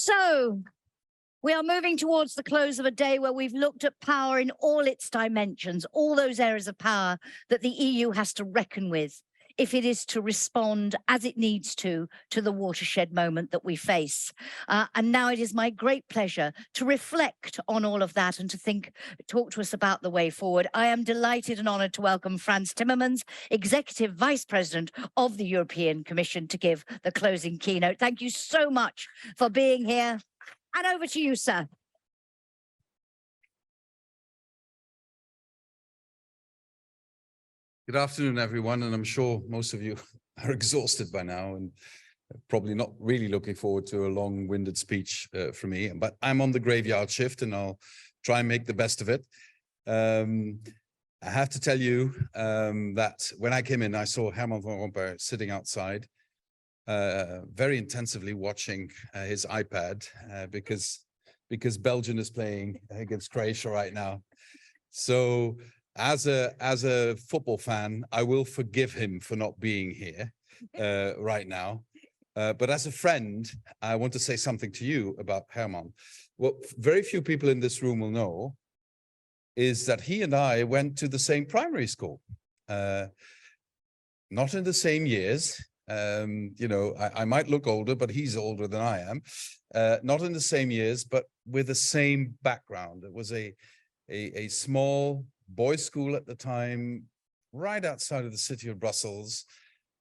So we are moving towards the close of a day where we've looked at power in all its dimensions, all those areas of power that the EU has to reckon with if it is to respond as it needs to the watershed moment that we face. And now it is my great pleasure to reflect on all of that and to talk to us about the way forward. I am delighted and honoured to welcome Frans Timmermans, Executive Vice President of the European Commission, to give the closing keynote. Thank you so much for being here. And over to you, sir. Good afternoon, everyone, and I'm sure most of you are exhausted by now and probably not really looking forward to a long-winded speech from me, but I'm on the graveyard shift and I'll try and make the best of it. I have to tell you that when I came in, I saw Herman van Rompuy sitting outside, very intensively watching his iPad because Belgium is playing against Croatia right now. So as a football fan, I will forgive him for not being here right now. But as a friend, I want to say something to you about Herman. What very few people in this room will know is that he and I went to the same primary school, not in the same years. You know, I might look older, but he's older than I am. Not in the same years, but with the same background. It was a small boys' school at the time, right outside of the city of Brussels,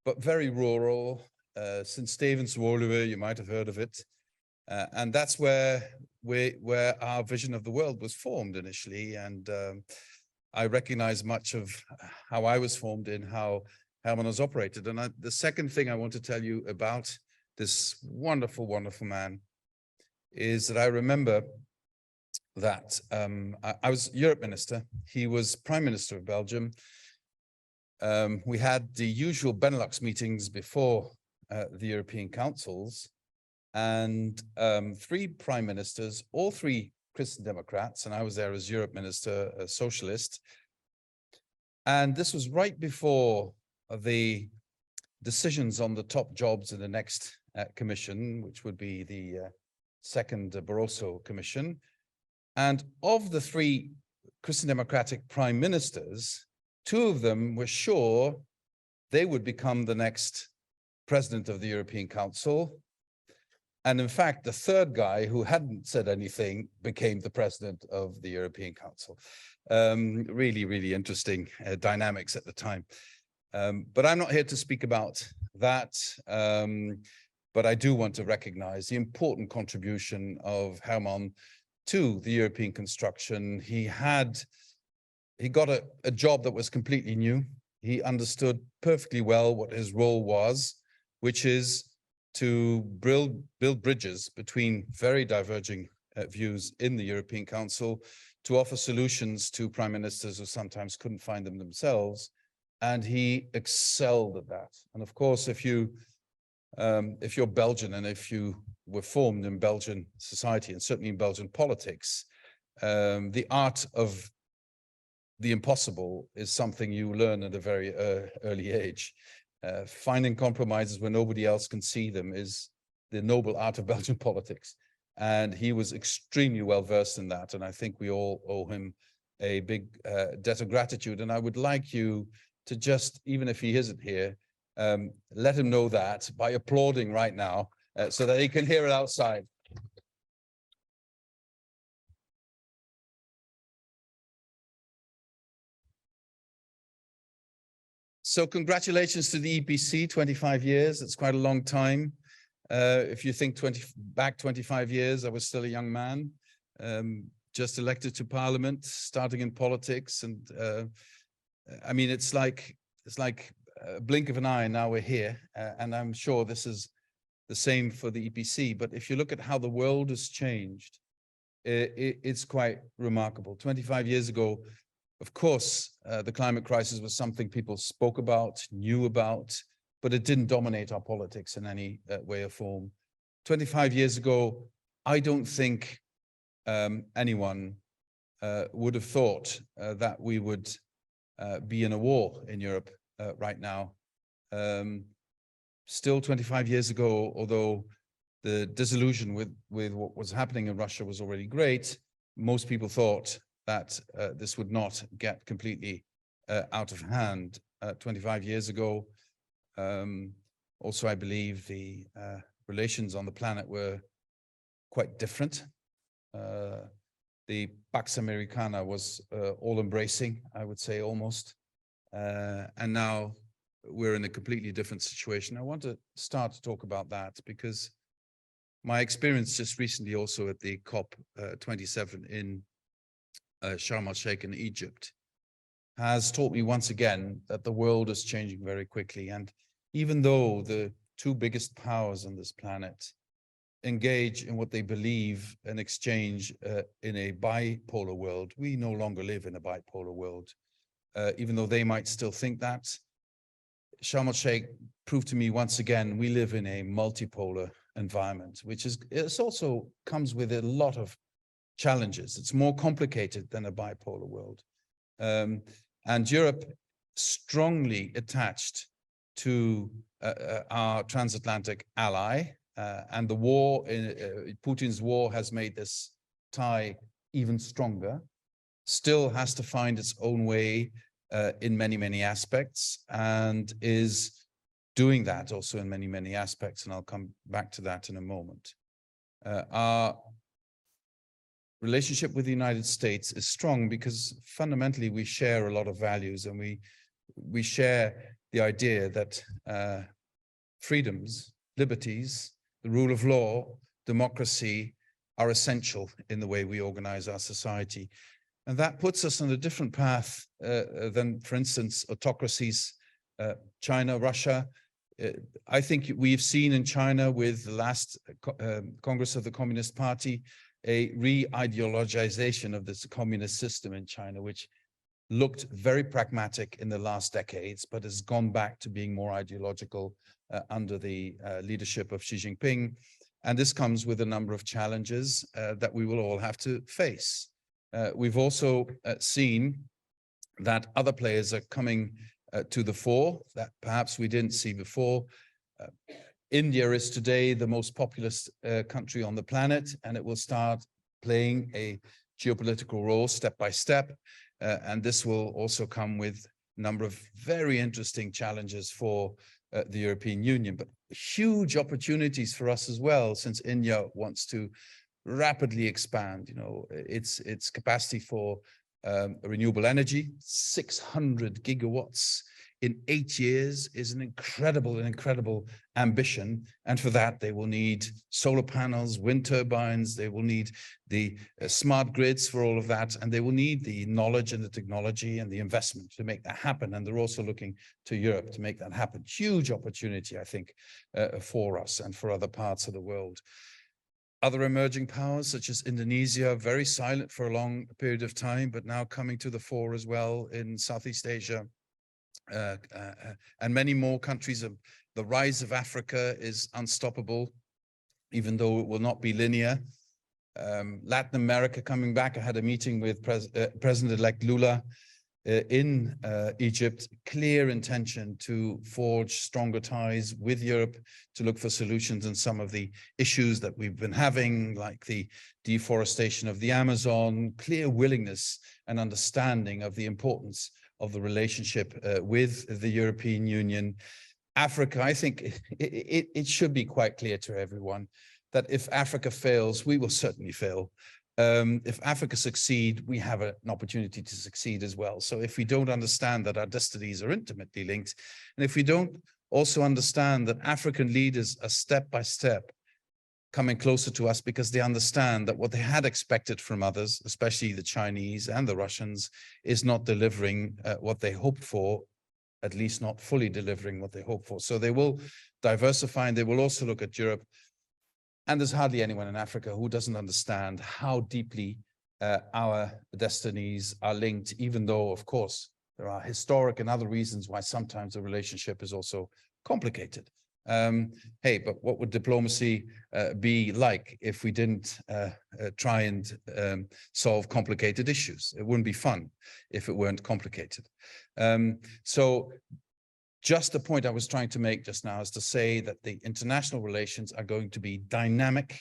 but very rural. St. Stephen's Woluwe, you might have heard of it. And that's where our vision of the world was formed initially. And I recognize much of how I was formed in how Herman has operated. And the second thing I want to tell you about this wonderful, wonderful man is that I remember that I was Europe Minister. He was Prime Minister of Belgium. We had the usual Benelux meetings before the European Councils, and three Prime Ministers, all three Christian Democrats, and I was there as Europe Minister, a socialist. And this was right before the decisions on the top jobs in the next commission, which would be the second Barroso Commission. And of the three Christian Democratic prime ministers, two of them were sure they would become the next president of the European Council. And in fact, the third guy who hadn't said anything became the president of the European Council. Really, really interesting dynamics at the time. But I'm not here to speak about that. But I do want to recognize the important contribution of Herman to the European construction. He got a job that was completely new. He understood perfectly well what his role was, which is to build bridges between very diverging views in the European Council, to offer solutions to prime ministers who sometimes couldn't find them themselves. And he excelled at that. And of course, if you're Belgian and if you were formed in Belgian society and certainly in Belgian politics, the art of the impossible is something you learn at a very early age. Finding compromises when nobody else can see them is the noble art of Belgian politics. And he was extremely well versed in that. And I think we all owe him a big debt of gratitude. And I would like you to just, even if he isn't here, let him know that by applauding right now so that he can hear it outside. So congratulations to the EPC, 25 years. It's quite a long time. If you think back 25 years, I was still a young man, just elected to parliament, starting in politics. And I mean, it's like a blink of an eye and now we're here. And I'm sure this is the same for the EPC. But if you look at how the world has changed, it's quite remarkable. 25 years ago, of course, the climate crisis was something people spoke about, knew about, but it didn't dominate our politics in any way or form. 25 years ago, I don't think anyone would have thought that we would be in a war in Europe right now. Still 25 years ago, although the disillusion with what was happening in Russia was already great. Most people thought that this would not get completely out of hand 25 years ago. Also, I believe the relations on the planet were quite different. The Pax Americana was all-embracing, I would say, almost. And now we're in a completely different situation. I want to start to talk about that because my experience just recently also at the COP 27 in Sharm el-Sheikh in Egypt has taught me once again that the world is changing very quickly. And even though the two biggest powers on this planet engage in what they believe and exchange in a bipolar world, we no longer live in a bipolar world. Even though they might still think that, Sharm el-Sheikh proved to me once again, we live in a multipolar environment, which is, it also comes with a lot of challenges. It's more complicated than a bipolar world. And Europe strongly attached to our transatlantic ally, and the war, Putin's war has made this tie even stronger, still has to find its own way in many, many aspects, and is doing that also in many, many aspects. And I'll come back to that in a moment. Our relationship with the United States is strong because fundamentally we share a lot of values, and we share the idea that freedoms, liberties, the rule of law, democracy are essential in the way we organize our society. And that puts us on a different path than, for instance, autocracies, China, Russia. I think we've seen in China with the last Congress of the Communist Party, a re-ideologization of this communist system in China, which looked very pragmatic in the last decades, but has gone back to being more ideological under the leadership of Xi Jinping. And this comes with a number of challenges that we will all have to face. We've also seen that other players are coming to the fore that perhaps we didn't see before. India is today the most populous country on the planet, and it will start playing a geopolitical role step by step. And this will also come with a number of very interesting challenges for the European Union, but huge opportunities for us as well, since India wants to rapidly expand, its capacity for renewable energy. 600 gigawatts in 8 years is an incredible ambition. And for that, they will need solar panels, wind turbines, they will need the smart grids for all of that, and they will need the knowledge and the technology and the investment to make that happen. And they're also looking to Europe to make that happen. Huge opportunity, I think, for us and for other parts of the world. Other emerging powers, such as Indonesia, very silent for a long period of time, but now coming to the fore as well in Southeast Asia, and many more countries. The rise of Africa is unstoppable, even though it will not be linear. Latin America coming back. I had a meeting with President-elect Lula in Egypt, clear intention to forge stronger ties with Europe to look for solutions in some of the issues that we've been having, like the deforestation of the Amazon, clear willingness and understanding of the importance of the relationship with the European Union. Africa, I think it should be quite clear to everyone that if Africa fails, we will certainly fail. If Africa succeed, we have an opportunity to succeed as well. So if we don't understand that our destinies are intimately linked, and if we don't also understand that African leaders are step by step coming closer to us because they understand that what they had expected from others, especially the Chinese and the Russians, is not delivering what they hoped for, at least not fully delivering what they hoped for. So they will diversify, and they will also look at Europe. And there's hardly anyone in Africa who doesn't understand how deeply our destinies are linked, even though, of course, there are historic and other reasons why sometimes the relationship is also complicated. Hey, but what would diplomacy be like if we didn't try and solve complicated issues? It wouldn't be fun if it weren't complicated. So just the point I was trying to make just now is to say that the international relations are going to be dynamic,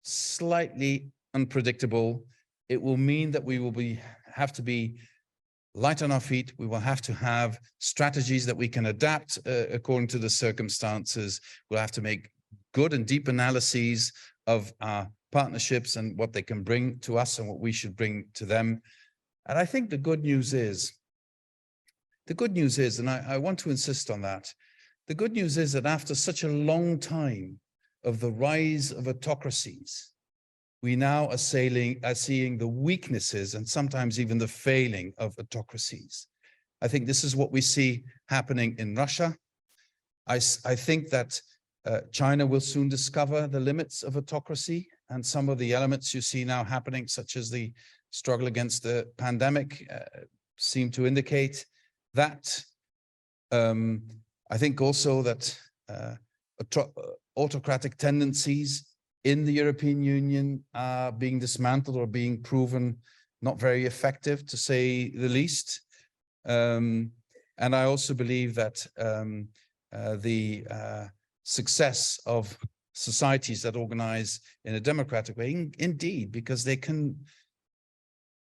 slightly unpredictable. It will mean that we will have to be light on our feet. We will have to have strategies that we can adapt according to the circumstances. We'll have to make good and deep analyses of our partnerships and what they can bring to us and what we should bring to them. And I think the good news is, and I want to insist on that, the good news is that after such a long time of the rise of autocracies, we now are seeing the weaknesses and sometimes even the failing of autocracies. I think this is what we see happening in Russia. I think that China will soon discover the limits of autocracy, and some of the elements you see now happening, such as the struggle against the pandemic, seem to indicate that. I think also that autocratic tendencies in the European Union are being dismantled or being proven not very effective, to say the least. And I also believe that the success of societies that organize in a democratic way, indeed, because they can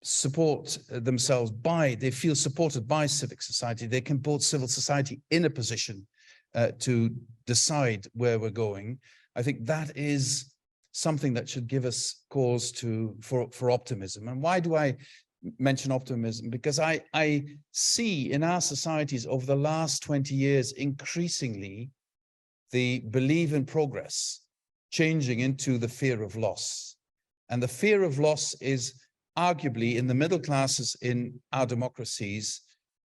support themselves they feel supported by civic society, they can put civil society in a position to decide where we're going. I think that is something that should give us cause for optimism. And why do I mention optimism? Because I see in our societies over the last 20 years, increasingly, the belief in progress changing into the fear of loss. And the fear of loss is arguably in the middle classes in our democracies,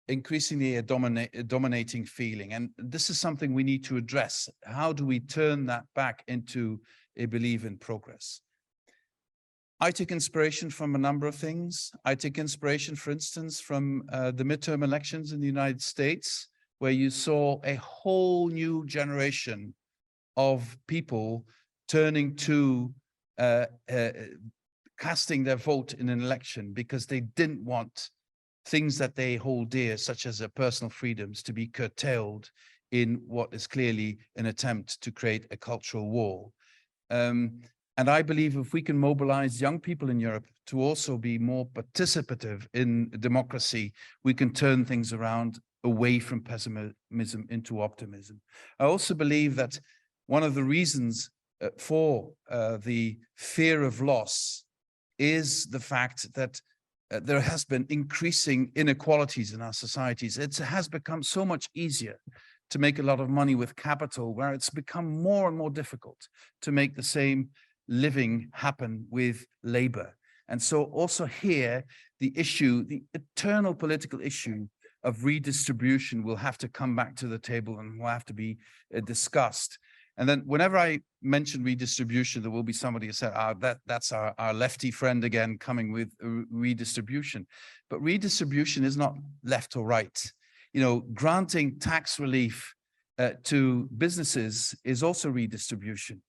increasingly a dominating feeling. And this is something we need to address. How do we turn that back into a belief in progress? I take inspiration from a number of things. I take inspiration, for instance, from the midterm elections in the United States, where you saw a whole new generation of people turning to casting their vote in an election because they didn't want things that they hold dear, such as their personal freedoms, to be curtailed in what is clearly an attempt to create a cultural war. And I believe if we can mobilize young people in Europe to also be more participative in democracy, we can turn things around away from pessimism into optimism. I also believe that one of the reasons for the fear of loss is the fact that there has been increasing inequalities in our societies. It has become so much easier to make a lot of money with capital, where it's become more and more difficult to make the same living happen with labor. And so also here, the issue, the eternal political issue of redistribution will have to come back to the table and will have to be discussed. And then whenever I mention redistribution, there will be somebody who said, that's our lefty friend again coming with redistribution. But redistribution is not left or right. You know, granting tax relief to businesses is also redistribution.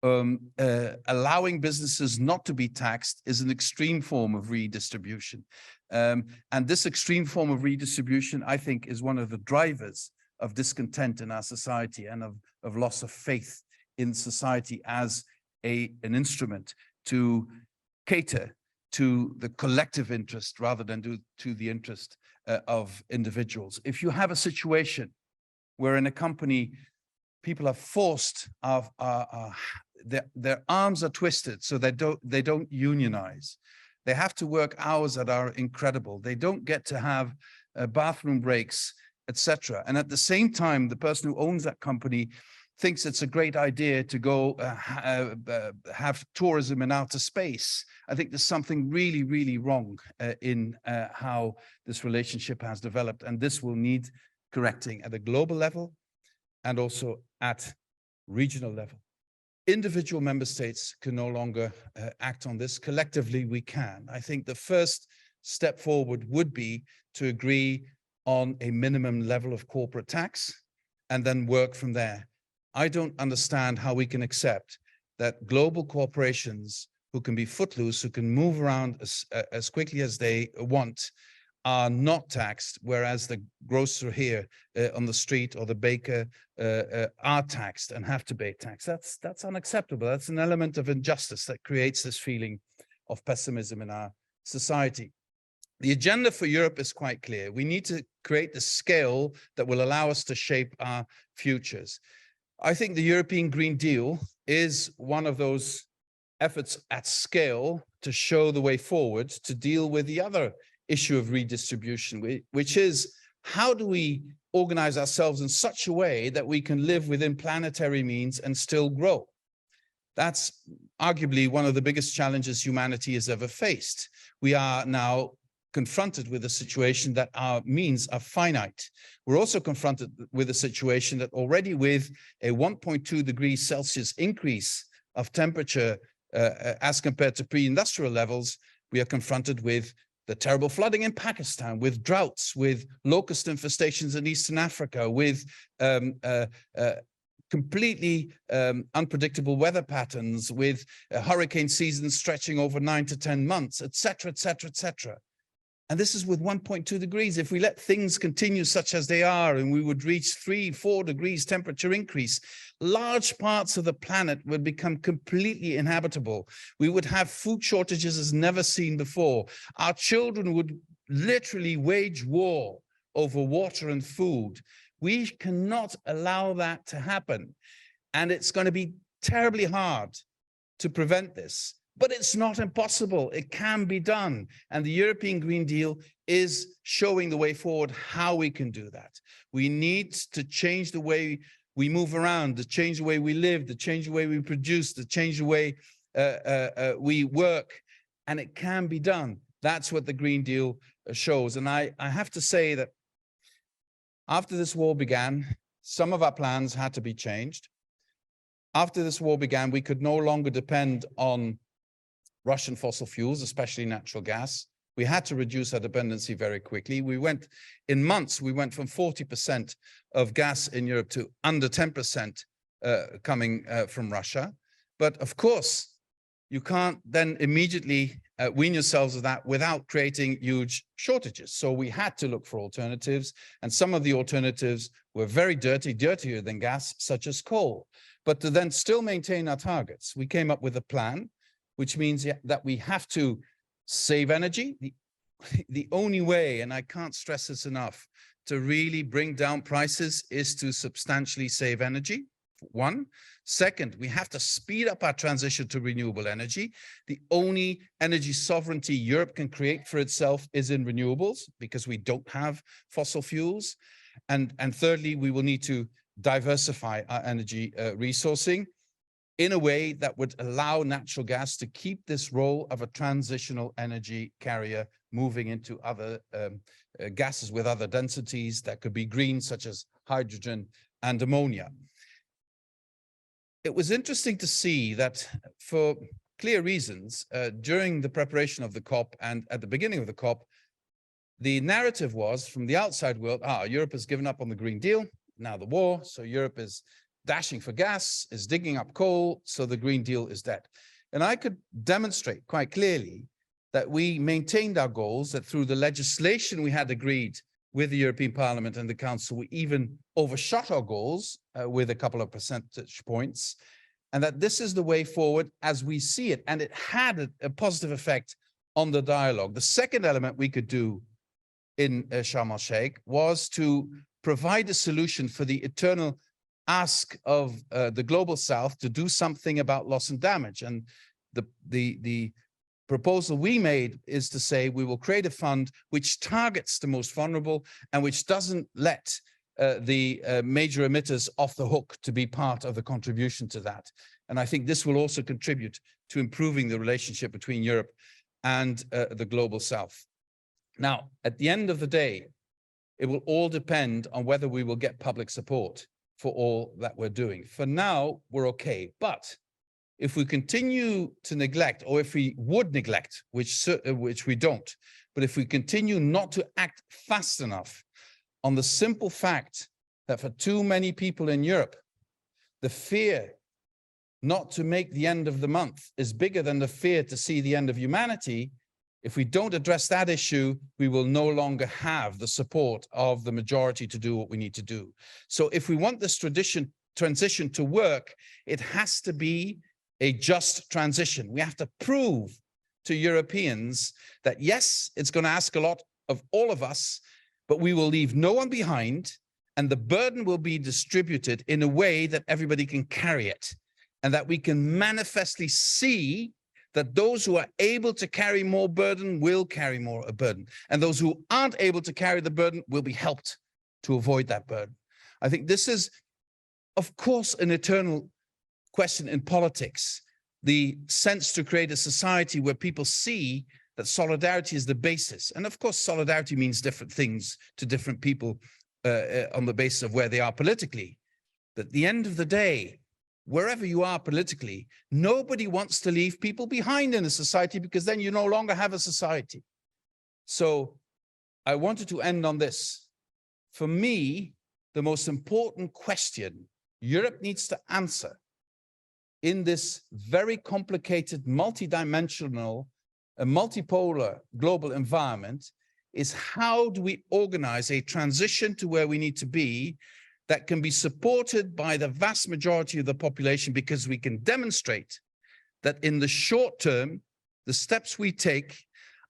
Allowing businesses not to be taxed is an extreme form of redistribution. And this extreme form of redistribution, I think, is one of the drivers of discontent in our society and of loss of faith in society as an instrument to cater to the collective interest rather than to the interest of individuals. If you have a situation where in a company people are forced, their arms are twisted so they don't unionize. They have to work hours that are incredible. They don't get to have bathroom breaks, etc. And at the same time, the person who owns that company thinks it's a great idea to go have tourism in outer space. I think there's something really, really wrong in how this relationship has developed, and this will need correcting at a global level and also at regional level. Individual member states can no longer act on this. Collectively, we can. I think the first step forward would be to agree on a minimum level of corporate tax and then work from there. I don't understand how we can accept that global corporations who can be footloose, who can move around as quickly as they want, are not taxed, whereas the grocer here on the street or the baker are taxed and have to pay tax. That's unacceptable. That's an element of injustice that creates this feeling of pessimism in our society. The agenda for Europe is quite clear. We need to create the scale that will allow us to shape our futures. I think the European Green Deal is one of those efforts at scale to show the way forward to deal with the other issue of redistribution, which is how do we organize ourselves in such a way that we can live within planetary means and still grow? That's arguably one of the biggest challenges humanity has ever faced. We are now confronted with a situation that our means are finite. We're also confronted with a situation that already with a 1.2 degrees Celsius increase of temperature as compared to pre-industrial levels, we are confronted with the terrible flooding in Pakistan, with droughts, with locust infestations in Eastern Africa, with completely unpredictable weather patterns, with hurricane seasons stretching over 9 to 10 months, et cetera, et cetera, et cetera. And this is with 1.2 degrees. If we let things continue such as they are, and we would reach 3-4 degrees temperature increase, large parts of the planet would become completely inhabitable. We would have food shortages as never seen before. Our children would literally wage war over water and food. We cannot allow that to happen. And it's going to be terribly hard to prevent this. But it's not impossible. It can be done. And the European Green Deal is showing the way forward how we can do that. We need to change the way we move around, to change the way we live, to change the way we produce, to change the way we work. And it can be done. That's what the Green Deal shows. And I have to say that after this war began, some of our plans had to be changed. After this war began, we could no longer depend on Russian fossil fuels, especially natural gas. We had to reduce our dependency very quickly. In months, we went from 40% of gas in Europe to under 10% coming from Russia. But of course, you can't then immediately wean yourselves of that without creating huge shortages. So we had to look for alternatives. And some of the alternatives were very dirty, dirtier than gas, such as coal. But to then still maintain our targets, we came up with a plan, which means that we have to save energy. The only way, and I can't stress this enough, to really bring down prices is to substantially save energy, one. Second, we have to speed up our transition to renewable energy. The only energy sovereignty Europe can create for itself is in renewables, because we don't have fossil fuels. And thirdly, we will need to diversify our energy resourcing in a way that would allow natural gas to keep this role of a transitional energy carrier, moving into other gases with other densities that could be green, such as hydrogen and ammonia. It was interesting to see that for clear reasons, during the preparation of the COP and at the beginning of the COP, the narrative was from the outside world, Europe has given up on the Green Deal, now the war, so Europe is dashing for gas, is digging up coal, so the Green Deal is dead. And I could demonstrate quite clearly that we maintained our goals, that through the legislation we had agreed with the European Parliament and the Council, we even overshot our goals with a couple of percentage points, and that this is the way forward as we see it. And it had a positive effect on the dialogue. The second element we could do in Sharm el-Sheikh was to provide a solution for the eternal ask of the Global South to do something about loss and damage. And the proposal we made is to say we will create a fund which targets the most vulnerable and which doesn't let the major emitters off the hook to be part of the contribution to that. And I think this will also contribute to improving the relationship between Europe and the Global South. Now, at the end of the day, it will all depend on whether we will get public support for all that we're doing. For now, we're okay. But if we continue to neglect, or if we would neglect, which we don't, but if we continue not to act fast enough on the simple fact that for too many people in Europe, the fear not to make the end of the month is bigger than the fear to see the end of humanity, If we don't address that issue, we will no longer have the support of the majority to do what we need to do. So if we want this transition to work, it has to be a just transition. We have to prove to Europeans that, yes, it's going to ask a lot of all of us, but we will leave no one behind, and the burden will be distributed in a way that everybody can carry it, and that we can manifestly see that those who are able to carry more burden will carry more burden, and those who aren't able to carry the burden will be helped to avoid that burden. I think this is, of course, an eternal question in politics, the sense to create a society where people see that solidarity is the basis. And of course, solidarity means different things to different people on the basis of where they are politically. But at the end of the day, wherever you are politically, nobody wants to leave people behind in a society, because then you no longer have a society. So I wanted to end on this. For me, the most important question Europe needs to answer in this very complicated, multidimensional, multipolar global environment is, how do we organize a transition to where we need to be that can be supported by the vast majority of the population, because we can demonstrate that in the short term, the steps we take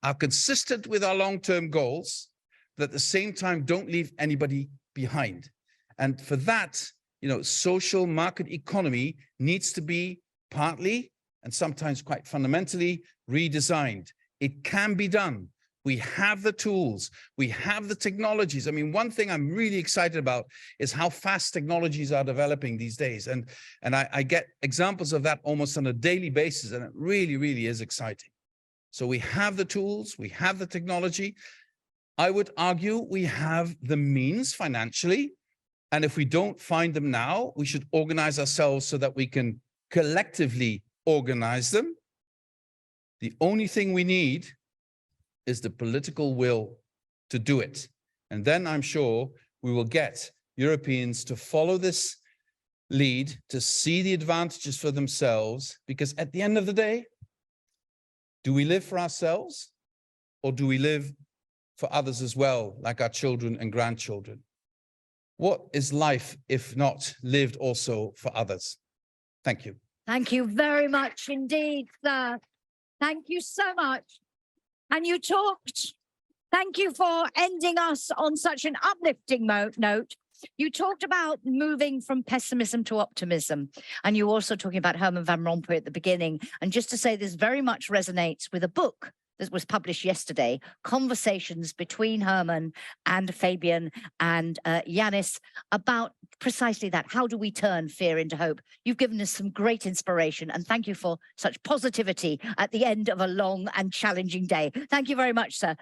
are consistent with our long-term goals, but at the same time don't leave anybody behind. And for that, social market economy needs to be partly and sometimes quite fundamentally redesigned. It can be done. We have the tools, we have the technologies. I mean, one thing I'm really excited about is how fast technologies are developing these days. And I get examples of that almost on a daily basis, and it really, really is exciting. So we have the tools, we have the technology. I would argue we have the means financially. And if we don't find them now, we should organize ourselves so that we can collectively organize them. The only thing we need is the political will to do it. And then I'm sure we will get Europeans to follow this lead, to see the advantages for themselves, because at the end of the day, do we live for ourselves, or do we live for others as well, like our children and grandchildren? What is life if not lived also for others? Thank you. Thank you very much indeed, sir. Thank you so much. And you talked, thank you for ending us on such an uplifting note. You talked about moving from pessimism to optimism. And you were also talking about Herman Van Rompuy at the beginning. And just to say, this very much resonates with a book that was published yesterday, conversations between Herman and Fabian and Yanis about precisely that. How do we turn fear into hope? You've given us some great inspiration, and thank you for such positivity at the end of a long and challenging day. Thank you very much, sir.